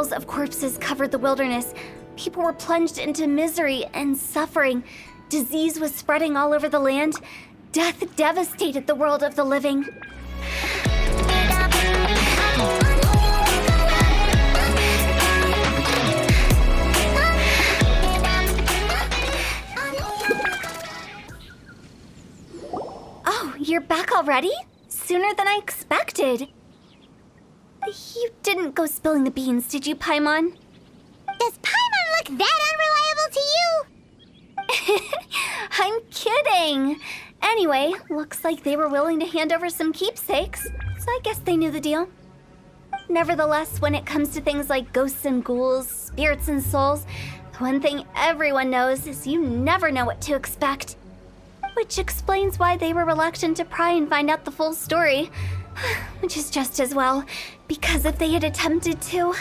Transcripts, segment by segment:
Piles of corpses covered the wilderness. People were plunged into misery and suffering. Disease was spreading all over the land. Death devastated the world of the living. Oh, you're back already? Sooner than I expected. You didn't go spilling the beans, did you, Paimon? Does Paimon look that unreliable to you? I'm kidding. Anyway, looks like they were willing to hand over some keepsakes, so I guess they knew the deal. Nevertheless, when it comes to things like ghosts and ghouls, spirits and souls, the one thing everyone knows is you never know what to expect. Which explains why they were reluctant to pry and find out the full story. Which is just as well, because if they had attempted to,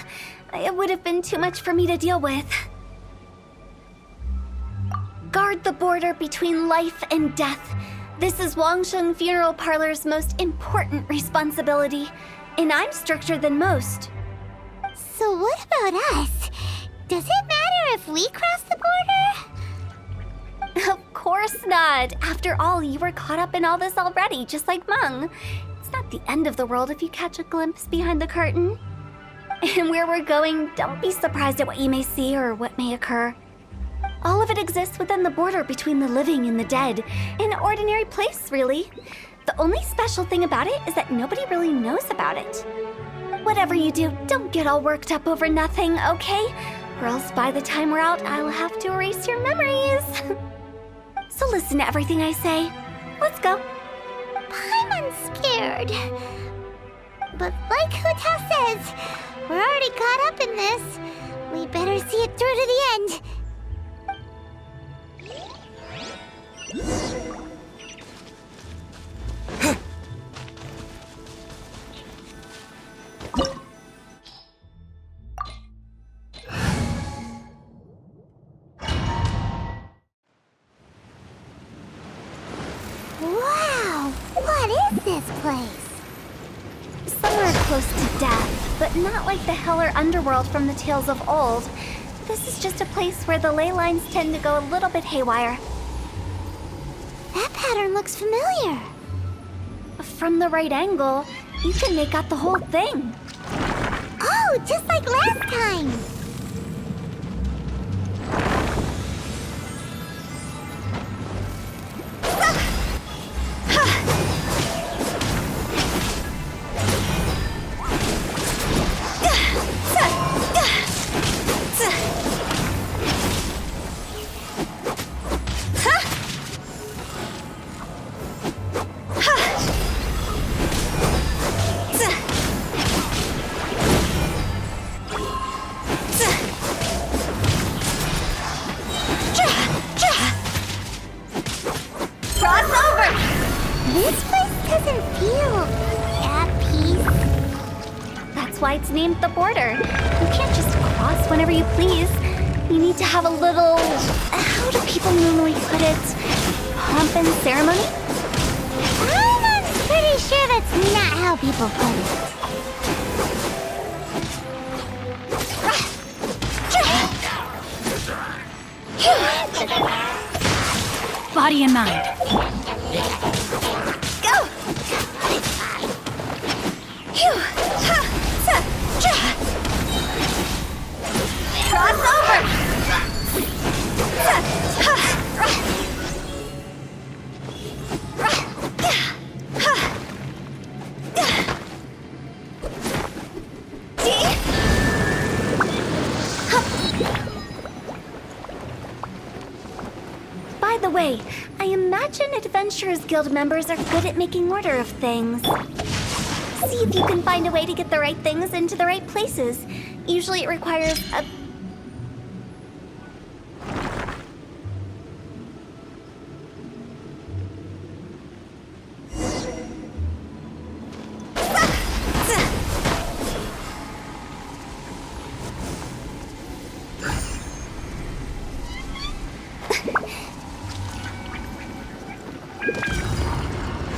it would have been too much for me to deal with. Guard the border between life and death. This is Wangsheng Funeral Parlor's most important responsibility, and I'm stricter than most. So what about us? Does it matter if we cross the border? Of course not. After all, you were caught up in all this already, just like Meng. It's not the end of the world if you catch a glimpse behind the curtain. And where we're going, don't be surprised at what you may see or what may occur. All of it exists within the border between the living and the dead. An ordinary place, really. The only special thing about it is that nobody really knows about it. Whatever you do, don't get all worked up over nothing, okay? Or else by the time we're out, I'll have to erase your memories. So listen to everything I say. Let's go. Paimon's scared. But like Huta says, we're already caught up in this. We better see it through to the end. Wow! What is this place? Somewhere close to death, but not like the hell or underworld from the tales of old. This is just a place where the ley lines tend to go a little bit haywire. That pattern looks familiar. From the right angle, you can make out the whole thing. Oh, just like last time. This place doesn't feel at peace. That's why it's named the border. You can't just cross whenever you please. You need to have a little, how do people normally put it, pomp and ceremony? I'm pretty sure that's not how people put it. Body and mind. Go! Cross over! By the way, I imagine Adventurers Guild members are good at making order of things. See if you can find a way to get the right things into the right places. Usually it requires a...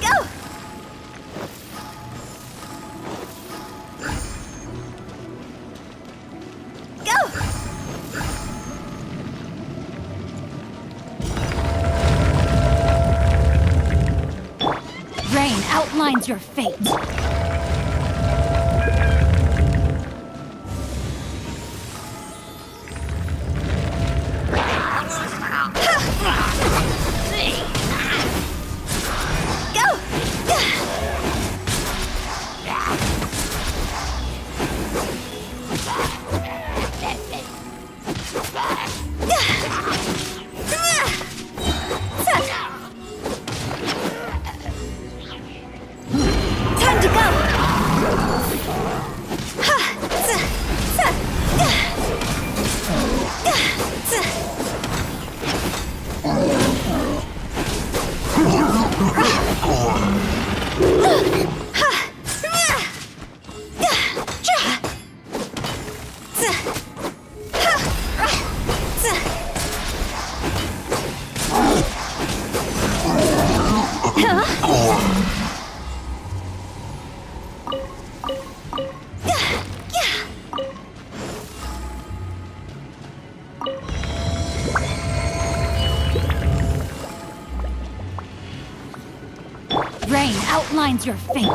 Go! outlines your fate. Rain outlines your fate.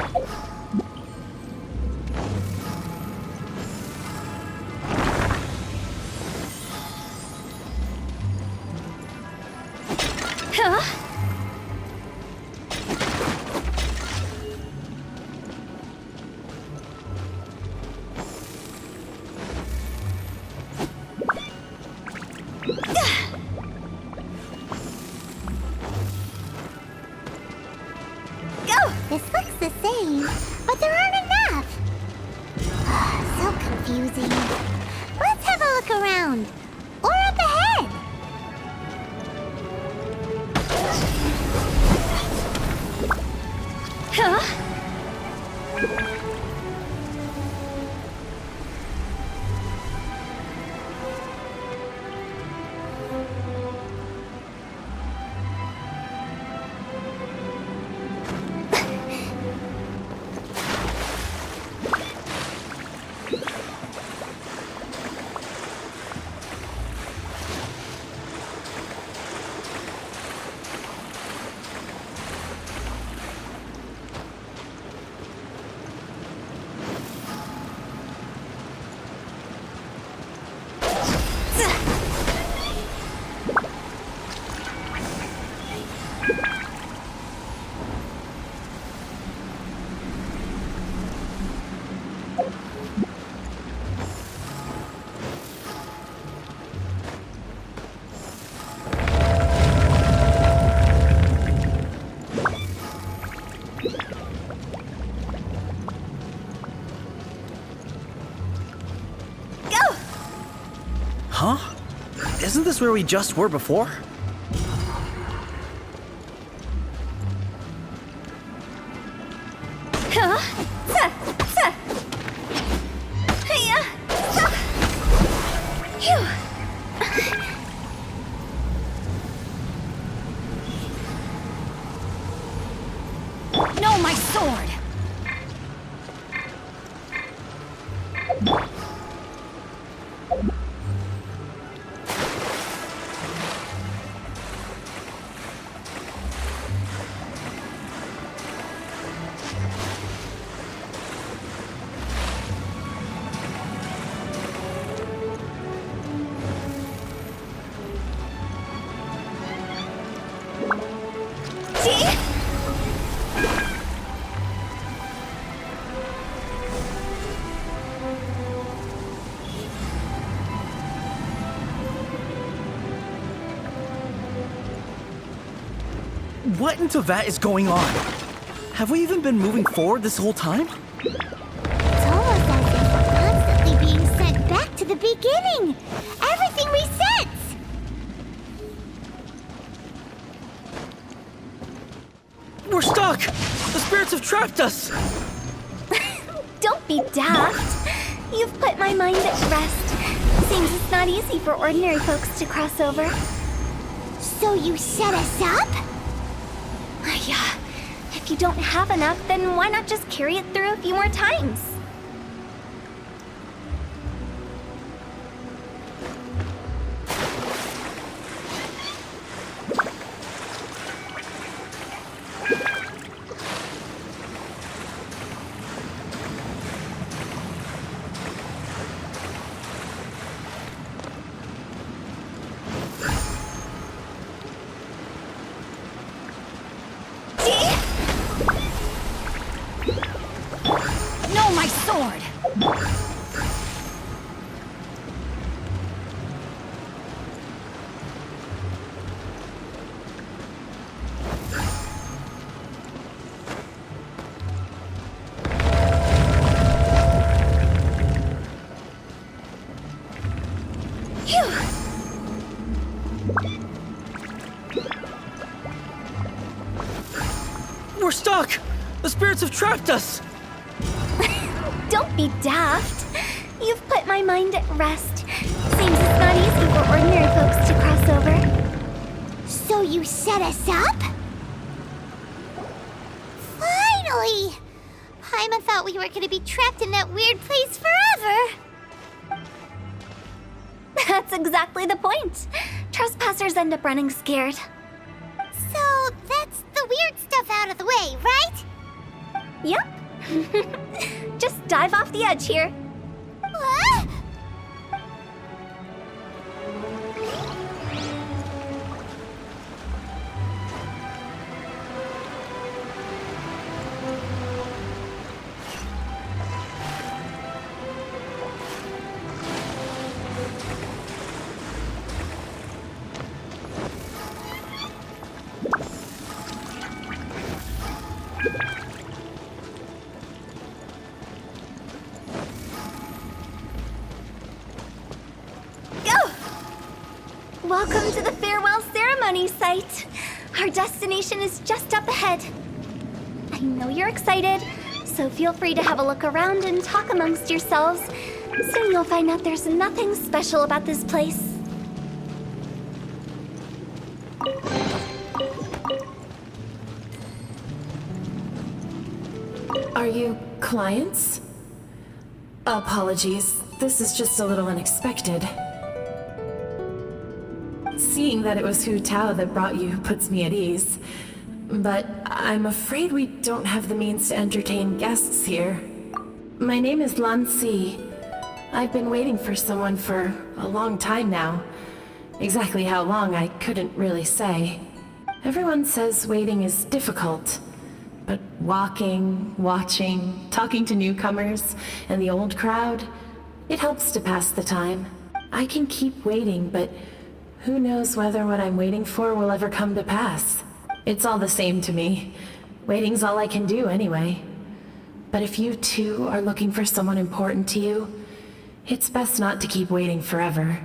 This looks the same, but there aren't enough. So confusing. Let's have a look around. Or up ahead. Huh? Isn't this where we just were before? No, my sword! What in Teyvat is going on? Have we even been moving forward this whole time? It's almost as if we're constantly being sent back to the beginning. Everything resets. We're stuck! The spirits have trapped us! Don't be daft. You've put my mind at rest. Seems it's not easy for ordinary folks to cross over. So you set us up? Yeah. If you don't have enough, then why not just carry it through a few more times? stuck! The spirits have trapped us! Don't be daft. You've put my mind at rest. Seems it's not easy for ordinary folks to cross over. So you set us up? Finally! Paimon thought we were gonna be trapped in that weird place forever. That's exactly the point. Trespassers end up running scared. So that's the weird stuff out of the way, right? Yep. Just dive off the edge here. What? Welcome to the farewell ceremony site. Our destination is just up ahead. I know you're excited, so feel free to have a look around and talk amongst yourselves. Soon you'll find out there's nothing special about this place. Are you clients? Apologies, this is just a little unexpected. Seeing that it was Hu Tao that brought you puts me at ease. But I'm afraid we don't have the means to entertain guests here. My name is Lan Si. I've been waiting for someone for a long time now. Exactly how long, I couldn't really say. Everyone says waiting is difficult. But walking, watching, talking to newcomers, and the old crowd, it helps to pass the time. I can keep waiting, but who knows whether what I'm waiting for will ever come to pass. It's all the same to me. Waiting's all I can do anyway. But if you too are looking for someone important to you, it's best not to keep waiting forever.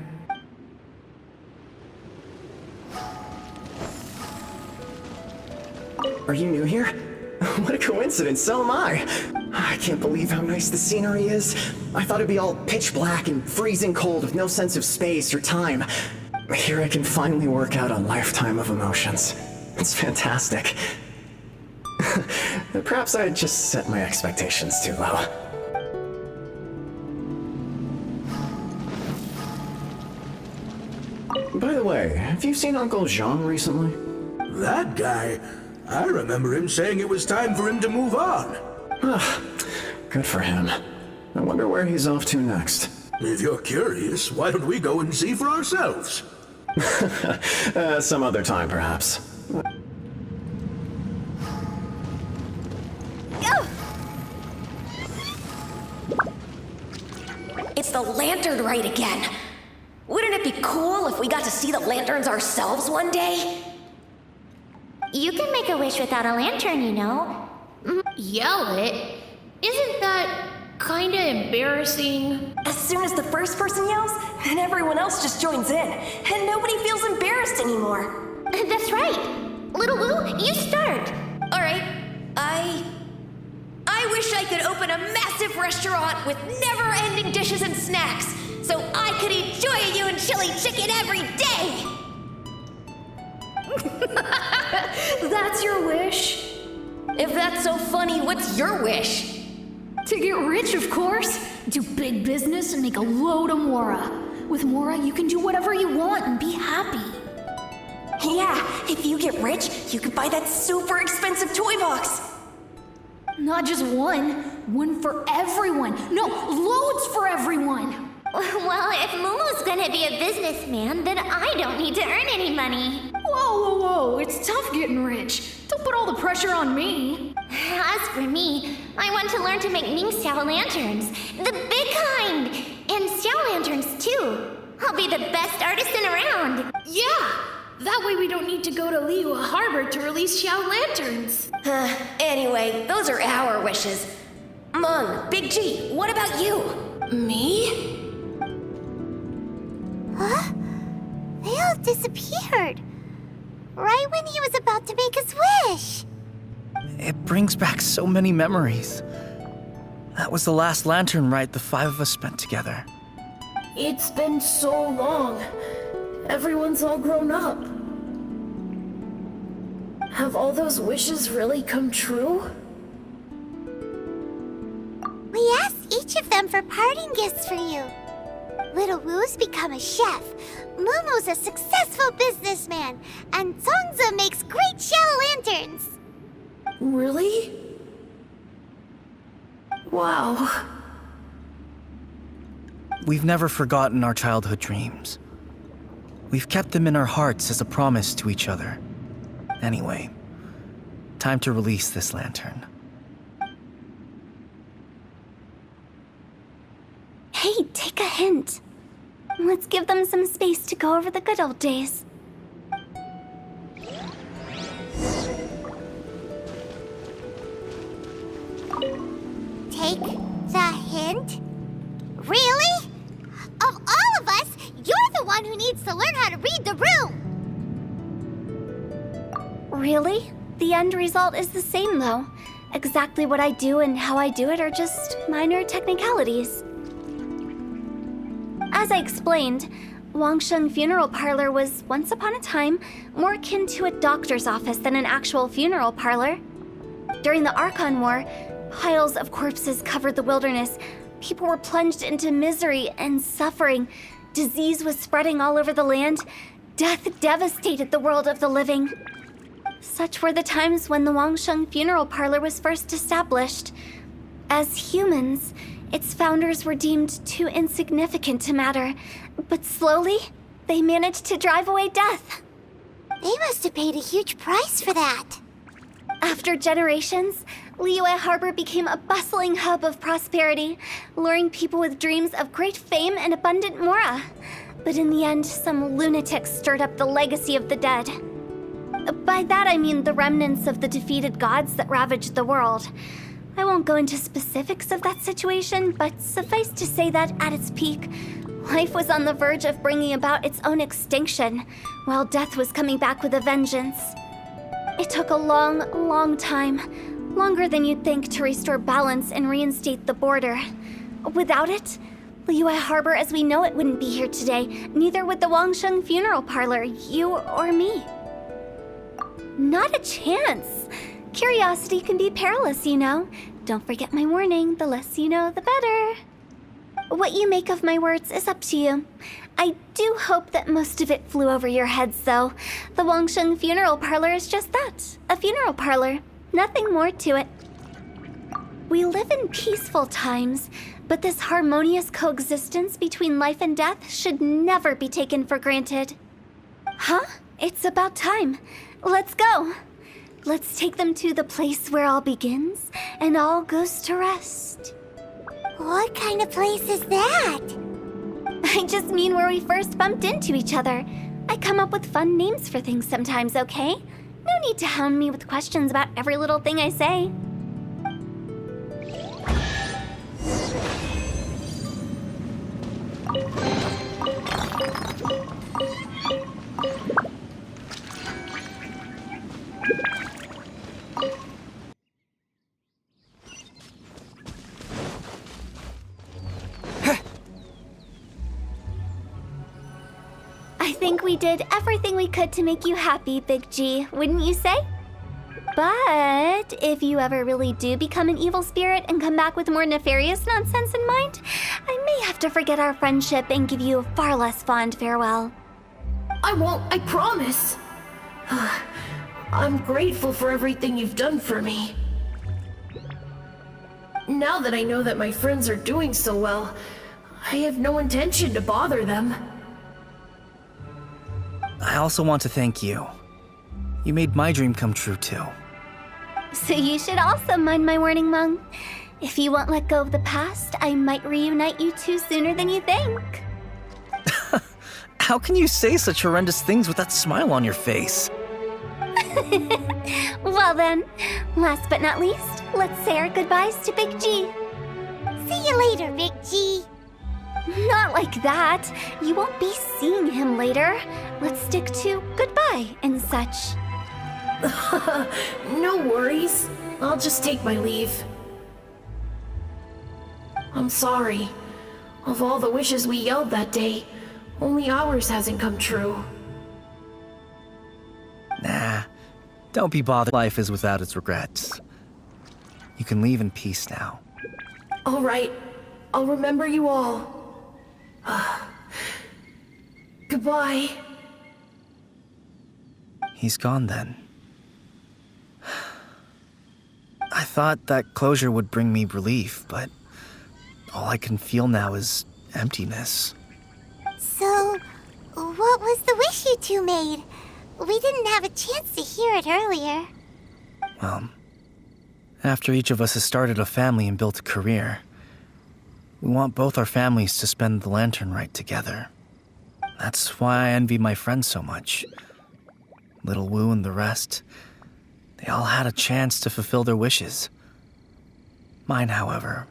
Are you new here? What a coincidence, so am I! I can't believe how nice the scenery is. I thought it'd be all pitch black and freezing cold with no sense of space or time. Here I can finally work out a lifetime of emotions. It's fantastic. Perhaps I just set my expectations too low. By the way, have you seen Uncle Jean recently? That guy? I remember him saying it was time for him to move on. Good for him. I wonder where he's off to next. If you're curious, why don't we go and see for ourselves? Some other time, perhaps. It's the lantern rite again. Wouldn't it be cool if we got to see the lanterns ourselves one day? You can make a wish without a lantern, you know. Yell it? Isn't that kinda embarrassing? As soon as the first person yells, then everyone else just joins in, and nobody feels embarrassed anymore. That's right. Little Wu, you start. All right, I wish I could open a massive restaurant with never-ending dishes and snacks, so I could eat Joya and chili chicken every day. That's your wish? If that's so funny, what's your wish? To get rich, of course. Do big business and make a load of Mora. With Mora, you can do whatever you want and be happy. Yeah, if you get rich, you could buy that super expensive toy box. Not just one. One for everyone. No, loads for everyone. Well, if Momo's gonna be a businessman, then I don't need to earn any money. Whoa. It's tough getting rich. Don't put all the pressure on me. As for me, I want to learn to make Ming Xiao lanterns. The big kind! And Xiao lanterns, too. I'll be the best artisan around. Yeah! That way we don't need to go to Liyue Harbor to release Xiao lanterns. Anyway, those are our wishes. Mung, Big G, what about you? Me? Huh? They all disappeared. Right when he was about to make his wish. It brings back so many memories. That was the last lantern ride the 5 of us spent together. It's been so long. Everyone's all grown up. Have all those wishes really come true? We asked each of them for parting gifts for you. Little Wu's become a chef, Mumu's a successful businessman, and Zongza makes great shell lanterns. Really? Wow. We've never forgotten our childhood dreams. We've kept them in our hearts as a promise to each other. Anyway, time to release this lantern. Hey, take a hint. Let's give them some space to go over the good old days. Take the hint? Really? Of all of us, you're the one who needs to learn how to read the room! Really? The end result is the same, though. Exactly what I do and how I do it are just minor technicalities. As I explained, Wangsheng Funeral Parlor was once upon a time more akin to a doctor's office than an actual funeral parlor. During the Archon War, piles of corpses covered the wilderness. People were plunged into misery and suffering. Disease was spreading all over the land. Death devastated the world of the living. Such were the times when the Wangsheng Funeral Parlor was first established. As humans, its founders were deemed too insignificant to matter, but slowly, they managed to drive away death. They must have paid a huge price for that. After generations, Liyue Harbor became a bustling hub of prosperity, luring people with dreams of great fame and abundant mora. But in the end, some lunatics stirred up the legacy of the dead. By that I mean the remnants of the defeated gods that ravaged the world. I won't go into specifics of that situation, but suffice to say that at its peak, life was on the verge of bringing about its own extinction, while death was coming back with a vengeance. It took a long, long time, longer than you'd think, to restore balance and reinstate the border. Without it, Liyue Harbor as we know it wouldn't be here today, neither would the Wangsheng Funeral Parlor, you or me. Not a chance. Curiosity can be perilous, you know. Don't forget my warning, the less you know, the better. What you make of my words is up to you. I do hope that most of it flew over your heads, though. The Wangsheng Funeral Parlor is just that, a funeral parlor. Nothing more to it. We live in peaceful times, but this harmonious coexistence between life and death should never be taken for granted. Huh? It's about time. Let's go. Let's take them to the place where all begins and all goes to rest. What kind of place is that? I just mean where we first bumped into each other. I come up with fun names for things sometimes, okay? No need to hound me with questions about every little thing I say. I think we did everything we could to make you happy, Big G, wouldn't you say? But if you ever really do become an evil spirit and come back with more nefarious nonsense in mind, I may have to forget our friendship and give you a far less fond farewell. I won't, I promise. I'm grateful for everything you've done for me. Now that I know that my friends are doing so well, I have no intention to bother them. I also want to thank you. You made my dream come true, too. So you should also mind my warning, Mung. If you won't let go of the past, I might reunite you two sooner than you think. How can you say such horrendous things with that smile on your face? Well then, last but not least, let's say our goodbyes to Big G. See you later, Big G. Not like that. You won't be seeing him later. Let's stick to goodbye and such. No worries. I'll just take my leave. I'm sorry. Of all the wishes we yelled that day, only ours hasn't come true. Nah, don't be bothered. Life is without its regrets. You can leave in peace now. All right, I'll remember you all. Goodbye. He's gone then. I thought that closure would bring me relief, but all I can feel now is emptiness. So, what was the wish you two made? We didn't have a chance to hear it earlier. Well, after each of us has started a family and built a career, we want both our families to spend the Lantern Rite together. That's why I envy my friends so much. Little Wu and the rest, they all had a chance to fulfill their wishes. Mine, however,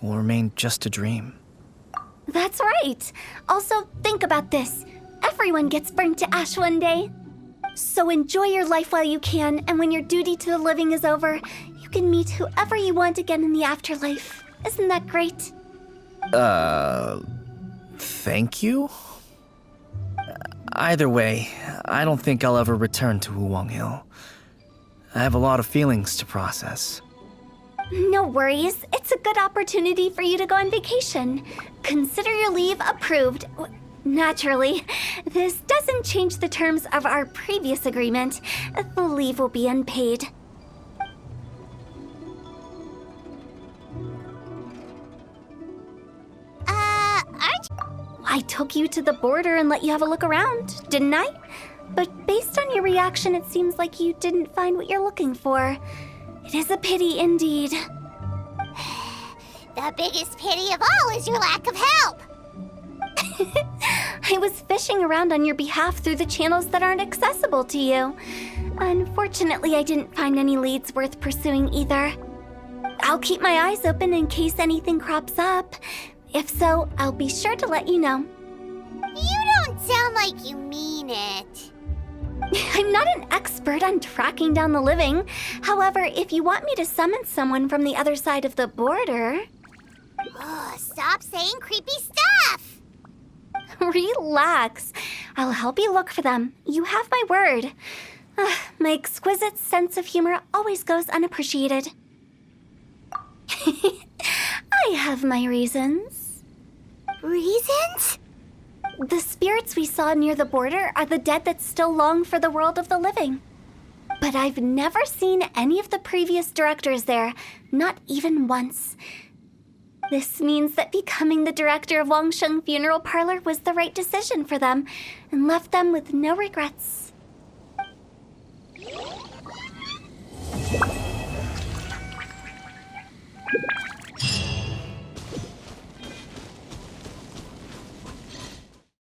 will remain just a dream. That's right. Also, think about this. Everyone gets burnt to ash one day. So enjoy your life while you can, and when your duty to the living is over, you can meet whoever you want again in the afterlife. Isn't that great? Thank you? Either way, I don't think I'll ever return to Wuwang Hill. I have a lot of feelings to process. No worries. It's a good opportunity for you to go on vacation. Consider your leave approved. Naturally, this doesn't change the terms of our previous agreement. The leave will be unpaid. Aren't I took you to the border and let you have a look around, didn't I? But based on your reaction, it seems like you didn't find what you're looking for. It is a pity indeed. The biggest pity of all is your lack of help. I was fishing around on your behalf through the channels that aren't accessible to you. Unfortunately, I didn't find any leads worth pursuing either. I'll keep my eyes open in case anything crops up. If so, I'll be sure to let you know. You don't sound like you mean it. I'm not an expert on tracking down the living. However, if you want me to summon someone from the other side of the border... Oh, stop saying creepy stuff! Relax. I'll help you look for them. You have my word. My exquisite sense of humor always goes unappreciated. I have my reasons. Reasons? The spirits we saw near the border are the dead that still long for the world of the living. But I've never seen any of the previous directors there, not even once. This means that becoming the director of Wangsheng Funeral Parlor was the right decision for them and left them with no regrets.